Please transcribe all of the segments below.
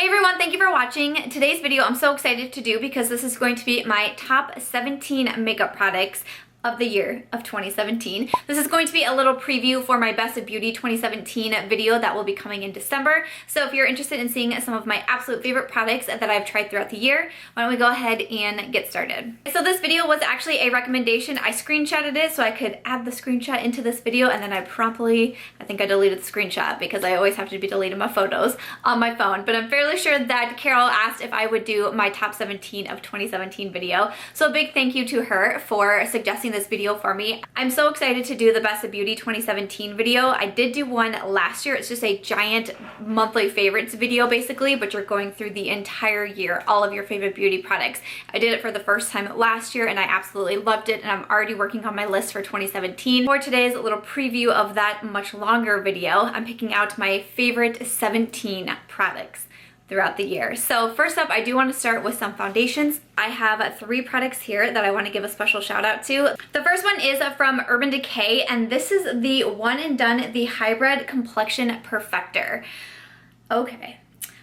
Hey everyone, thank you for watching. Today's video I'm so excited to do because this is going to be my top 17 makeup products of the year of 2017. This is going to be a little preview for my Best of Beauty 2017 video that will be coming in December. So if you're interested in seeing some of my absolute favorite products that I've tried throughout the year, why don't we go ahead and get started. So this video was actually a recommendation. I screenshotted it so I could add the screenshot into this video, and then I think I deleted the screenshot because I always have to be deleting my photos on my phone. But I'm fairly sure that Carol asked if I would do my top 17 of 2017 video. So a big thank you to her for suggesting this video for me. I'm so excited to do the Best of Beauty 2017 video. I did do one last year. It's just a giant monthly favorites video basically, but you're going through the entire year, all of your favorite beauty products. I did it for the first time last year and I absolutely loved it, and I'm already working on my list for 2017. For today's little preview of that much longer video, I'm picking out my favorite 17 products throughout the year. So first up, I do want to start with some foundations. I have 3 products here that I want to give a special shout out to. The first one is from Urban Decay, and this is the One and Done, the Hybrid Complexion Perfector. Okay.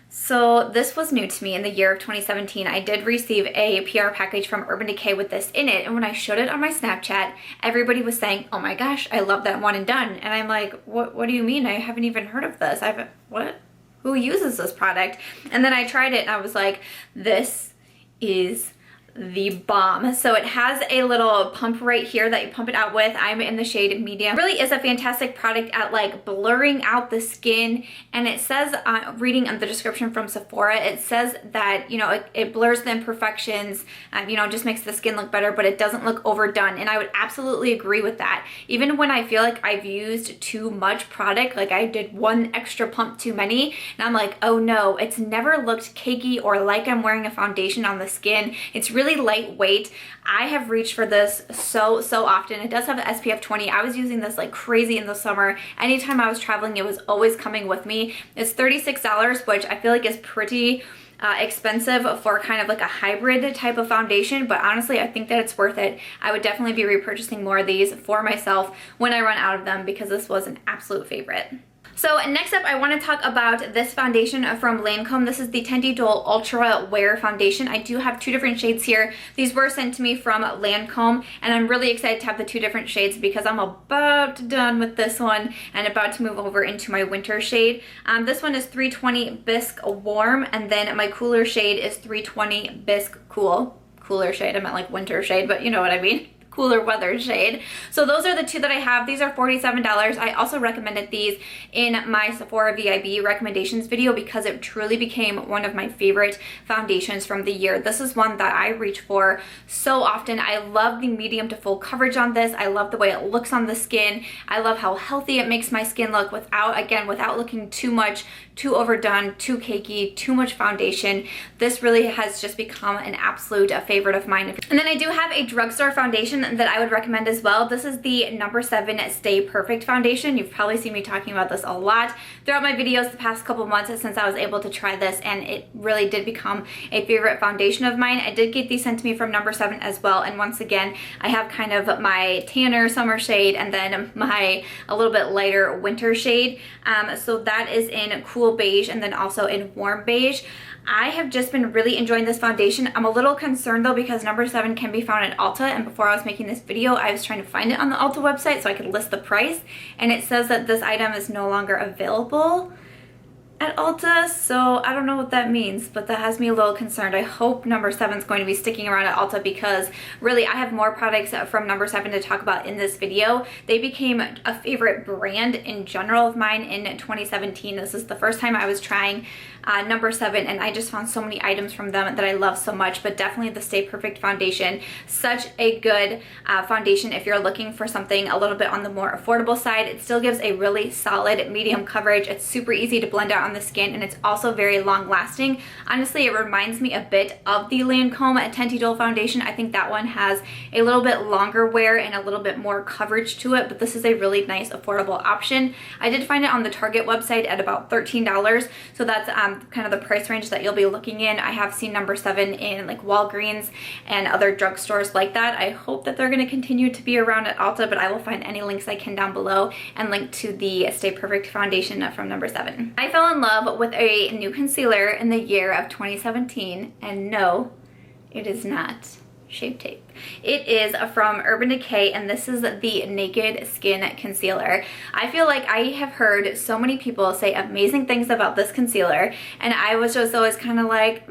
So this was new to me in the year of 2017. I did receive a PR package from Urban Decay with this in it, and when I showed it on my Snapchat, everybody was saying, oh my gosh, I love that One and Done. And I'm like, what do you mean? I haven't even heard of this. What? Who uses this product? And then I tried it and I was like, this is the bomb. So it has a little pump right here that you pump it out with. I'm in the shade medium. It really is a fantastic product at like blurring out the skin, and it says, reading on the description from Sephora, it says that, you know, it blurs the imperfections, you know, just makes the skin look better, but it doesn't look overdone. And I would absolutely agree with that. Even when I feel like I've used too much product, like I did one extra pump too many, and I'm like, oh no, it's never looked cakey or like I'm wearing a foundation on the skin. It's really lightweight. I have reached for this so often. It does have the SPF 20. I was using this like crazy in the summer. Anytime I was traveling, it was always coming with me. It's $36, which I feel like is pretty expensive for kind of like a hybrid type of foundation, but honestly I think that it's worth it. I would definitely be repurchasing more of these for myself when I run out of them because this was an absolute favorite. So next up, I want to talk about this foundation from Lancome. This is the Teint Idole Ultra Wear Foundation. I do have 2 different shades here. These were sent to me from Lancome, and I'm really excited to have the 2 different shades because I'm about done with this one and about to move over into my winter shade. This one is 320 Bisque Warm, and then my cooler shade is 320 Bisque Cool. Cooler shade, I meant like winter shade, but you know what I mean. Cooler weather shade. So those are the 2 that I have. These are $47. I also recommended these in my Sephora VIB recommendations video because it truly became one of my favorite foundations from the year. This is one that I reach for so often. I love the medium to full coverage on this. I love the way it looks on the skin. I love how healthy it makes my skin look without looking too much, too overdone, too cakey, too much foundation. This really has just become an absolute favorite of mine. And then I do have a drugstore foundation that I would recommend as well. This is the No7 Stay Perfect foundation. You've probably seen me talking about this a lot throughout my videos the past couple months since I was able to try this, and it really did become a favorite foundation of mine. I did get these sent to me from No7 as well, and once again, I have kind of my tanner summer shade and then my a little bit lighter winter shade. So that is in cool beige and then also in warm beige. I have just been really enjoying this foundation. I'm a little concerned though because No7 can be found at Ulta, and before I was making this video I was trying to find it on the Ulta website so I could list the price, and it says that this item is no longer available at Ulta, so I don't know what that means, but that has me a little concerned. I hope No7 is going to be sticking around at Ulta because really I have more products from No7 to talk about in this video. They became a favorite brand in general of mine in 2017. This is the first time I was trying No7, and I just found so many items from them that I love so much, but definitely the Stay Perfect foundation. Such a good foundation if you're looking for something a little bit on the more affordable side. It still gives a really solid medium coverage. It's super easy to blend out on the skin, and it's also very long lasting. Honestly, it reminds me a bit of the Lancome Teint Idole foundation. I think that one has a little bit longer wear and a little bit more coverage to it, but this is a really nice affordable option. I did find it on the Target website at about $13, so that's kind of the price range that you'll be looking in. I have seen No7 in like Walgreens and other drugstores like that. I hope that they're going to continue to be around at Ulta, but I will find any links I can down below and link to the Stay Perfect foundation from No7. I fell in in love with a new concealer in the year of 2017, and no, it is not Shape Tape. It is from Urban Decay, and this is the Naked Skin Concealer. I feel like I have heard so many people say amazing things about this concealer, and I was just always kind of like,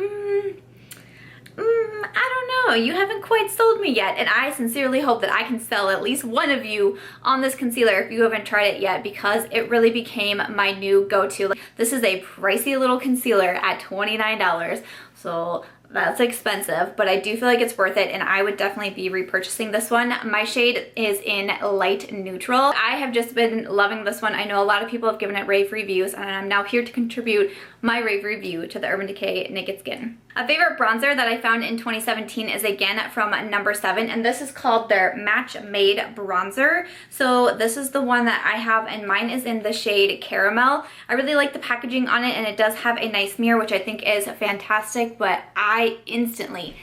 I don't know, you haven't quite sold me yet. And I sincerely hope that I can sell at least one of you on this concealer if you haven't tried it yet, because it really became my new go-to. This is a pricey little concealer at $29, so that's expensive, but I do feel like it's worth it, and I would definitely be repurchasing this one. My shade is in light neutral. I have just been loving this one. I know a lot of people have given it rave reviews, and I'm now here to contribute my rave review to the Urban Decay Naked Skin. A favorite bronzer that I found in 2017 is again from No7, and this is called their Match Made Bronzer. So this is the one that I have, and mine is in the shade Caramel. I really like the packaging on it, and it does have a nice mirror, which I think is fantastic, but I instantly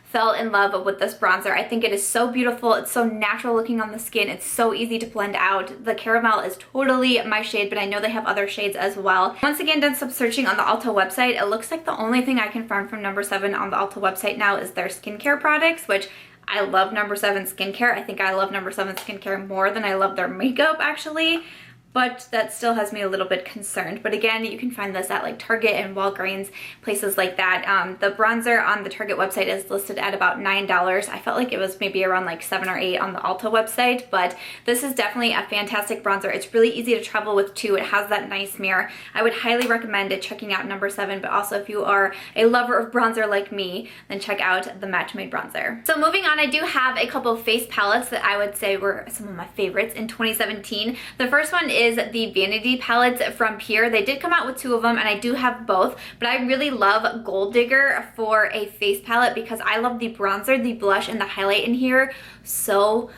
fell in love with this bronzer. I think it is so beautiful. It's so natural looking on the skin. It's so easy to blend out. The Caramel is totally my shade, but I know they have other shades as well. Once again, done some searching on the Ulta website. It looks like the only thing I can find from No7 on the Ulta website now is their skincare products, which I love No7 skincare. I think I love No7 skincare more than I love their makeup, actually. But that still has me a little bit concerned. But again, you can find this at like Target and Walgreens, places like that. The bronzer on the Target website is listed at about $9. I felt like it was maybe around like $7 or $8 on the Ulta website, but this is definitely a fantastic bronzer. It's really easy to travel with too. It has that nice mirror. I would highly recommend it, checking out No7, but also if you are a lover of bronzer like me, then check out the Match Made Bronzer. So moving on, I do have a couple of face palettes that I would say were some of my favorites in 2017. The first one is the Vanity palettes from Pur. They did come out with 2 of them, and I do have both, but I really love Gold Digger for a face palette because I love the bronzer, the blush, and the highlight in here so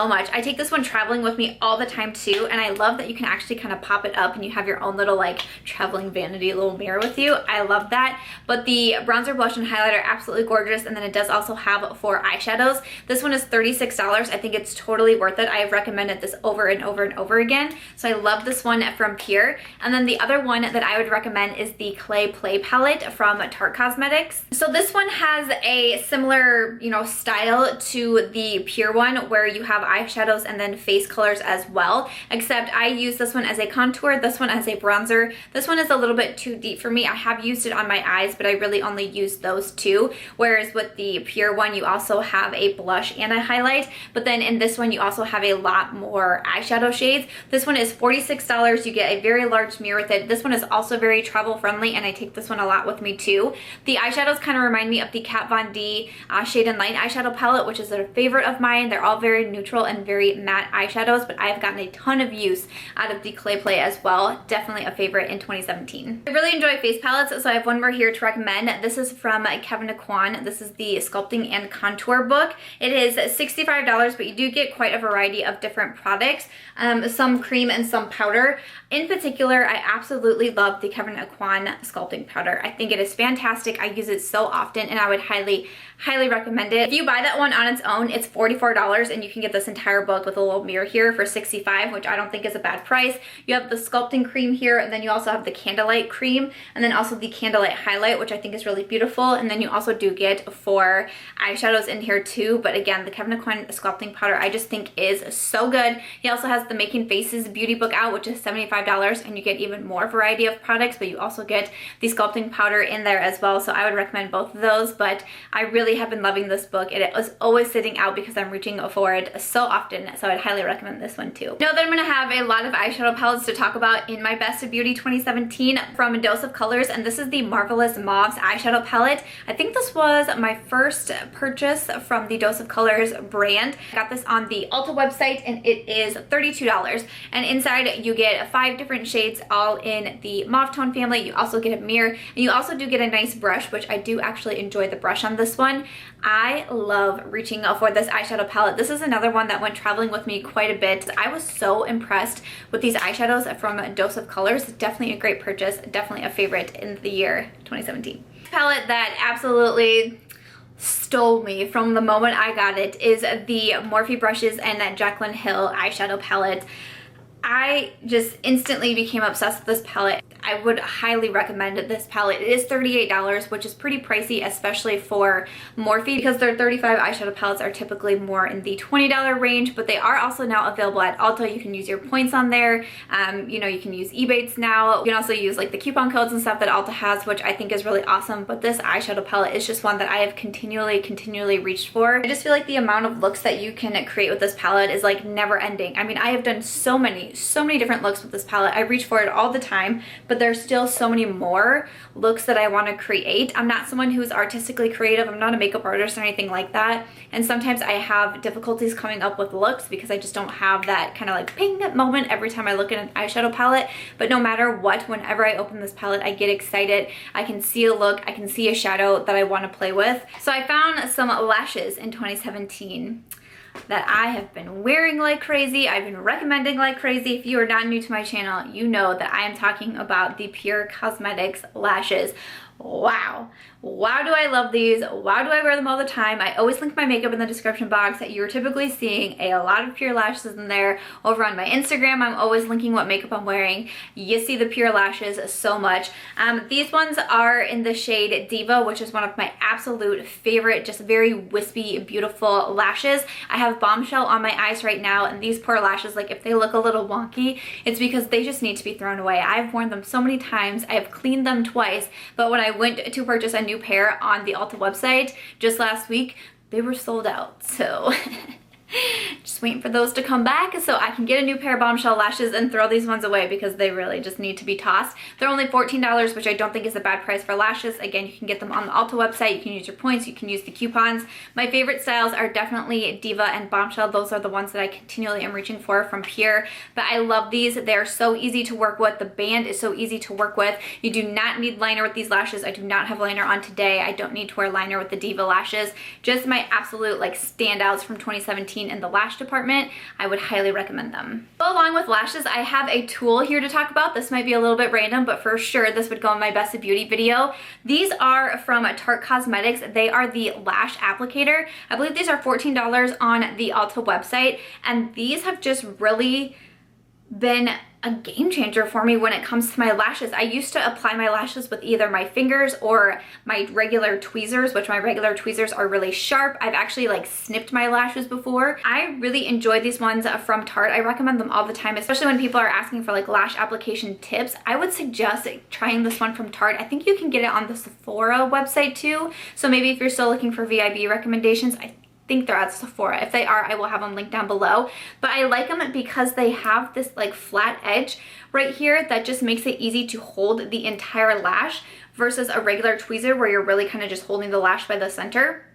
much. I take this one traveling with me all the time too, and I love that you can actually kind of pop it up and you have your own little like traveling vanity little mirror with you. I love that. But the bronzer, blush, and highlight are absolutely gorgeous, and then it does also have 4 eyeshadows. This one is $36. I think it's totally worth it. I have recommended this over and over and over again, so I love this one from Pur. And then the other one that I would recommend is the Clay Play palette from Tarte Cosmetics. So this one has a similar, you know, style to the Pur one, where you have eyeshadows and then face colors as well, except I use this one as a contour, this one as a bronzer. This one is a little bit too deep for me. I have used it on my eyes, but I really only use those 2, whereas with the Pur one you also have a blush and a highlight, but then in this one you also have a lot more eyeshadow shades. This one is $46. You get a very large mirror with it. This one is also very travel friendly, and I take this one a lot with me too. The eyeshadows kind of remind me of the Kat Von D Shade and Light eyeshadow palette, which is a favorite of mine. They're all very neutral and very matte eyeshadows, but I've gotten a ton of use out of the Clay Play as well. Definitely a favorite in 2017. I really enjoy face palettes, so I have one more here to recommend. This is from Kevyn. This is the Sculpting and Contour book. It is $65, but you do get quite a variety of different products, some cream and some powder. In particular, I absolutely love the Kevyn Sculpting powder. I think it is fantastic. I use it so often, and I would highly recommend it. If you buy that one on its own, it's $44, and you can get this entire book with a little mirror here for $65, which I don't think is a bad price. You have the sculpting cream here, and then you also have the candlelight cream, and then also the candlelight highlight, which I think is really beautiful. And then you also do get 4 eyeshadows in here too. But again, the Kevyn Sculpting powder I just think is so good. He also has the Making Faces beauty book out, which is $75, and you get even more variety of products, but you also get the sculpting powder in there as well. So I would recommend both of those, but I really have been loving this book. It was always sitting out because I'm reaching for it so often, so I'd highly recommend this one too. Now that I'm going to have a lot of eyeshadow palettes to talk about in my Best of Beauty 2017 from A Dose of Colors, and this is the Marvelous Mauves eyeshadow palette. I think this was my first purchase from the Dose of Colors brand. I got this on the Ulta website, and it is $32, and inside you get 5 different shades all in the mauve tone family. You also get a mirror, and you also do get a nice brush, which I do actually enjoy the brush on this one. I love reaching for this eyeshadow palette. This is another one that went traveling with me quite a bit. I was so impressed with these eyeshadows from A Dose of Colors. Definitely a great purchase, definitely a favorite in the year 2017. Palette that absolutely stole me from the moment I got it is the Morphe brushes and that Jaclyn Hill eyeshadow palette. I just instantly became obsessed with this palette. I would highly recommend this palette. It is $38, which is pretty pricey, especially for Morphe, because their 35 eyeshadow palettes are typically more in the $20 range, but they are also now available at Ulta. You can use your points on there. You know, you can use Ebates now. You can also use like the coupon codes and stuff that Ulta has, which I think is really awesome. But this eyeshadow palette is just one that I have continually reached for. I just feel like the amount of looks that you can create with this palette is like never ending. I mean, I have done so many different looks with this palette. I reach for it all the time, but there's still so many more looks that I want to create. I'm not someone who's artistically creative. I'm not a makeup artist or anything like that. And sometimes I have difficulties coming up with looks because I just don't have that kind of like ping moment every time I look at an eyeshadow palette. But no matter what, whenever I open this palette, I get excited. I can see a look, I can see a shadow that I want to play with. So I found some lashes in 2017 that I have been wearing like crazy. I've been recommending like crazy. If you are not new to my channel, you know that I am talking about the Pur Cosmetics lashes. Wow. Wow, do I love these. Wow, do I wear them all the time. I always link my makeup in the description box. You're typically seeing a lot of Pur lashes in there. Over on my Instagram, I'm always linking what makeup I'm wearing. You see the Pur lashes so much. These ones are in the shade Diva, which is one of my absolute favorite, just very wispy, beautiful lashes. I have Bombshell on my eyes right now, and these Pur lashes, like if they look a little wonky, it's because they just need to be thrown away. I've worn them so many times. I have cleaned them twice, but when I went to purchase a new pair on the Ulta website just last week, they were sold out. So just waiting for those to come back so I can get a new pair of Bombshell lashes and throw these ones away because they really just need to be tossed. They're only $14, which I don't think is a bad price for lashes. Again, you can get them on the Ulta website. You can use your points. You can use the coupons. My favorite styles are definitely Diva and Bombshell. Those are the ones that I continually am reaching for from Pur. But I love these. They're so easy to work with. The band is so easy to work with. You do not need liner with these lashes. I do not have liner on today. I don't need to wear liner with the Diva lashes. Just my absolute like standouts from 2017 in the lash department. I would highly recommend them. So along with lashes, I have a tool here to talk about. This might be a little bit random, but for sure this would go in my Best of Beauty video. These are from Tarte Cosmetics. They are the Lash Applicator. I believe these are $14 on the Ulta website, and these have just really been a game changer for me when it comes to my lashes. I used to apply my lashes with either my fingers or my regular tweezers, which my regular tweezers are really sharp. I've actually like snipped my lashes before. I really enjoy these ones from Tarte. I recommend them all the time, especially when people are asking for like lash application tips. I would suggest trying this one from Tarte. I think you can get it on the Sephora website too. So maybe if you're still looking for VIB recommendations, I think they're at Sephora. If they are, I will have them linked down below. But I like them because they have this like flat edge right here that just makes it easy to hold the entire lash versus a regular tweezer where you're really kind of just holding the lash by the center.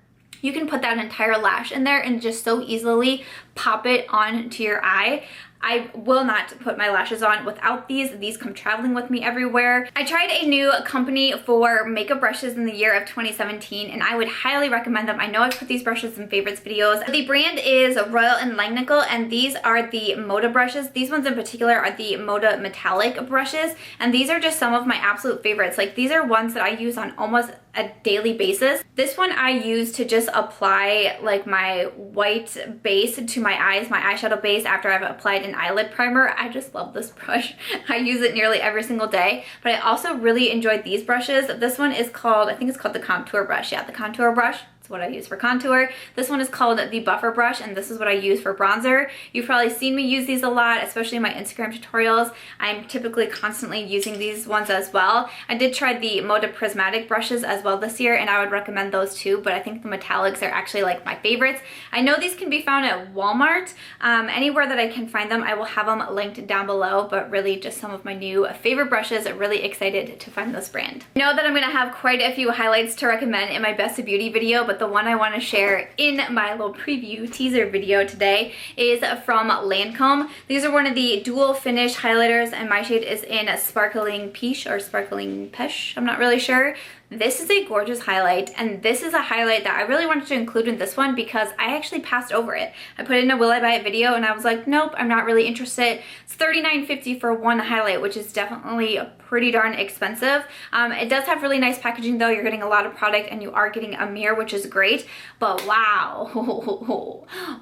You can put that entire lash in there and just so easily pop it onto your eye. I will not put my lashes on without these. These come traveling with me everywhere. I tried a new company for makeup brushes in the year of 2017, and I would highly recommend them. I know I've put these brushes in favorites videos. The brand is Royal and Langnickel, and these are the Moda brushes. These ones in particular are the Moda metallic brushes, and these are just some of my absolute favorites. Like, these are ones that I use on almost a daily basis. This one I use to just apply like my white base to my eyes, my eyeshadow base, after I've applied an eyelid primer. I just love this brush. I use it nearly every single day. But I also really enjoyed these brushes. This one is called, I think it's called the contour brush. Yeah, the contour brush. What I use for contour. This one is called the buffer brush, and this is what I use for bronzer. You've probably seen me use these a lot, especially in my Instagram tutorials. I'm typically constantly using these ones as well. I did try the Moda prismatic brushes as well this year, and I would recommend those too, but I think the metallics are actually like my favorites. I know these can be found at Walmart. Anywhere that I can find them, I will have them linked down below, but really just some of my new favorite brushes. I'm really excited to find this brand. I know that I'm gonna have quite a few highlights to recommend in my Best of Beauty video, but the one I want to share in my little preview teaser video today is from Lancome. These are one of the dual finish highlighters, and my shade is in Sparkling Peche or Sparkling Peche. I'm not really sure. This is a gorgeous highlight, and this is a highlight that I really wanted to include in this one because I actually passed over it. I put it in a will I buy it video and I was like, nope, I'm not really interested. It's $39.50 for one highlight, which is definitely pretty darn expensive. It does have really nice packaging though. You're getting a lot of product and you are getting a mirror, which is great. But wow,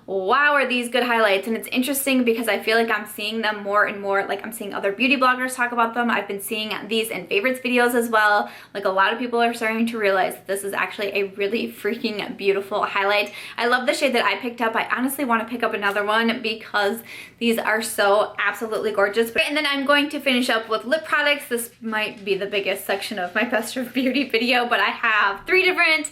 wow, are these good highlights. And it's interesting because I feel like I'm seeing them more and more. Like I'm seeing other beauty bloggers talk about them. I've been seeing these in favorites videos as well. Like a lot of people are starting to realize that this is actually a really freaking beautiful highlight. I love the shade that I picked up. I honestly want to pick up another one because these are so absolutely gorgeous. And then I'm going to finish up with lip products. This might be the biggest section of my best of beauty video, but I have 3 different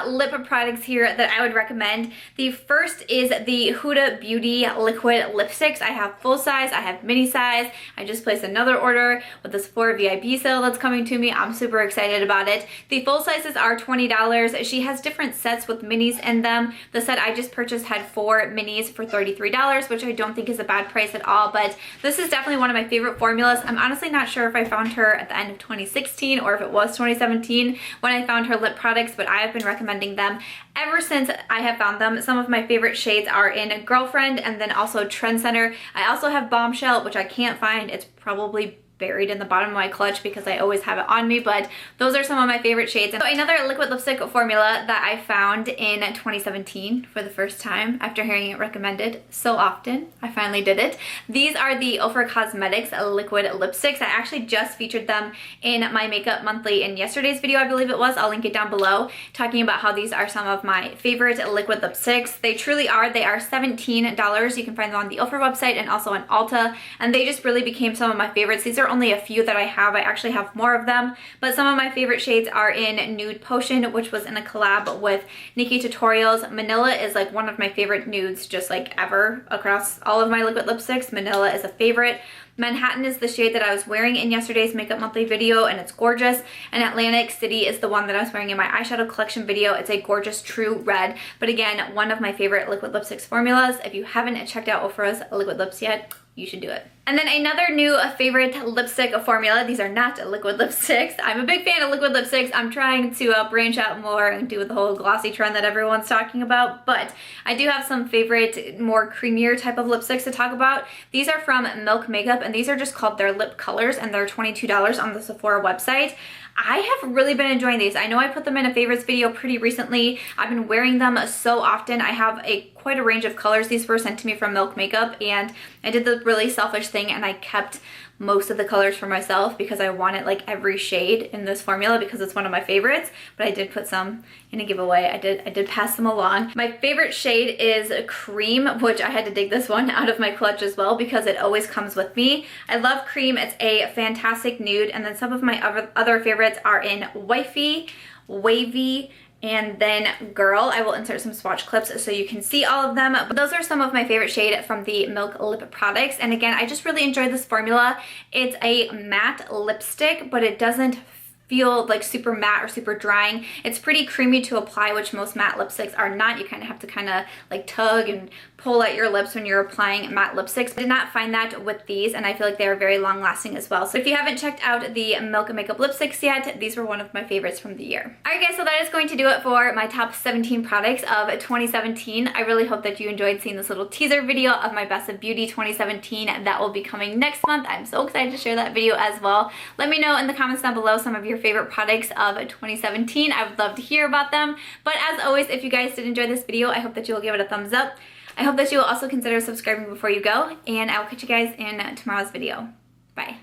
lip products here that I would recommend. The first is the Huda Beauty liquid lipsticks. I have full size, I have mini size. I just placed another order with the Sephora VIP sale that's coming to me. I'm super excited about it. The full sizes are $20. She has different sets with minis in them. The set I just purchased had 4 minis for $33, which I don't think is a bad price at all, but this is definitely one of my favorite formulas. I'm honestly not sure if I found her at the end of 2016 or if it was 2017 when I found her lip products, but I have been recommending them ever since I have found them. Some of my favorite shades are in Girlfriend and then also Trend Center. I also have Bombshell, which I can't find. It's probably buried in the bottom of my clutch because I always have it on me, but those are some of my favorite shades. And so another liquid lipstick formula that I found in 2017 for the first time after hearing it recommended so often, I finally did it. These are the Ofra Cosmetics liquid lipsticks. I actually just featured them in my Makeup Monthly in yesterday's video, I believe it was. I'll link it down below, talking about how these are some of my favorite liquid lipsticks. They truly are. They are $17. You can find them on the Ofra website and also on Ulta, and they just really became some of my favorites. These are only a few that I have. I actually have more of them, but some of my favorite shades are in Nude Potion, which was in a collab with Nikki Tutorials. Manila is like one of my favorite nudes just like ever across all of my liquid lipsticks. Manila is a favorite. Manhattan is the shade that I was wearing in yesterday's Makeup Monthly video, and it's gorgeous. And Atlantic City is the one that I was wearing in my eyeshadow collection video. It's a gorgeous true red, but again, one of my favorite liquid lipsticks formulas. If you haven't checked out Ofra's liquid lips yet, you should do it. And then another new favorite lipstick formula. These are not liquid lipsticks. I'm a big fan of liquid lipsticks. I'm trying to branch out more and do the whole glossy trend that everyone's talking about, but I do have some favorite, more creamier type of lipsticks to talk about. These are from Milk Makeup, and these are just called their lip colors, and they're $22 on the Sephora website. I have really been enjoying these. I know I put them in a favorites video pretty recently. I've been wearing them so often. I have quite a range of colors. These were sent to me from Milk Makeup, and I did the really selfish thing and I kept most of the colors for myself because I wanted like every shade in this formula because it's one of my favorites, but I did put some in a giveaway. I did pass them along. My favorite shade is Cream, which I had to dig this one out of my clutch as well because it always comes with me. I love Cream. It's a fantastic nude, and then some of my other favorites are in Wifey, Wavy, and then Girl. I will insert some swatch clips so you can see all of them. But those are some of my favorite shade from the Milk Lip products. And again, I just really enjoyed this formula. It's a matte lipstick, but it doesn't feel like super matte or super drying. It's pretty creamy to apply, which most matte lipsticks are not. You kind of have to like tug and pull at your lips when you're applying matte lipsticks. I did not find that with these, and I feel like they're very long lasting as well. So if you haven't checked out the Milk Makeup lipsticks yet, these were one of my favorites from the year. Alright guys, so that is going to do it for my top 17 products of 2017. I really hope that you enjoyed seeing this little teaser video of my Best of Beauty 2017 that will be coming next month. I'm so excited to share that video as well. Let me know in the comments down below some of your favorite products of 2017. I would love to hear about them. But as always, if you guys did enjoy this video, I hope that you will give it a thumbs up. I hope that you will also consider subscribing before you go, and I will catch you guys in tomorrow's video. Bye.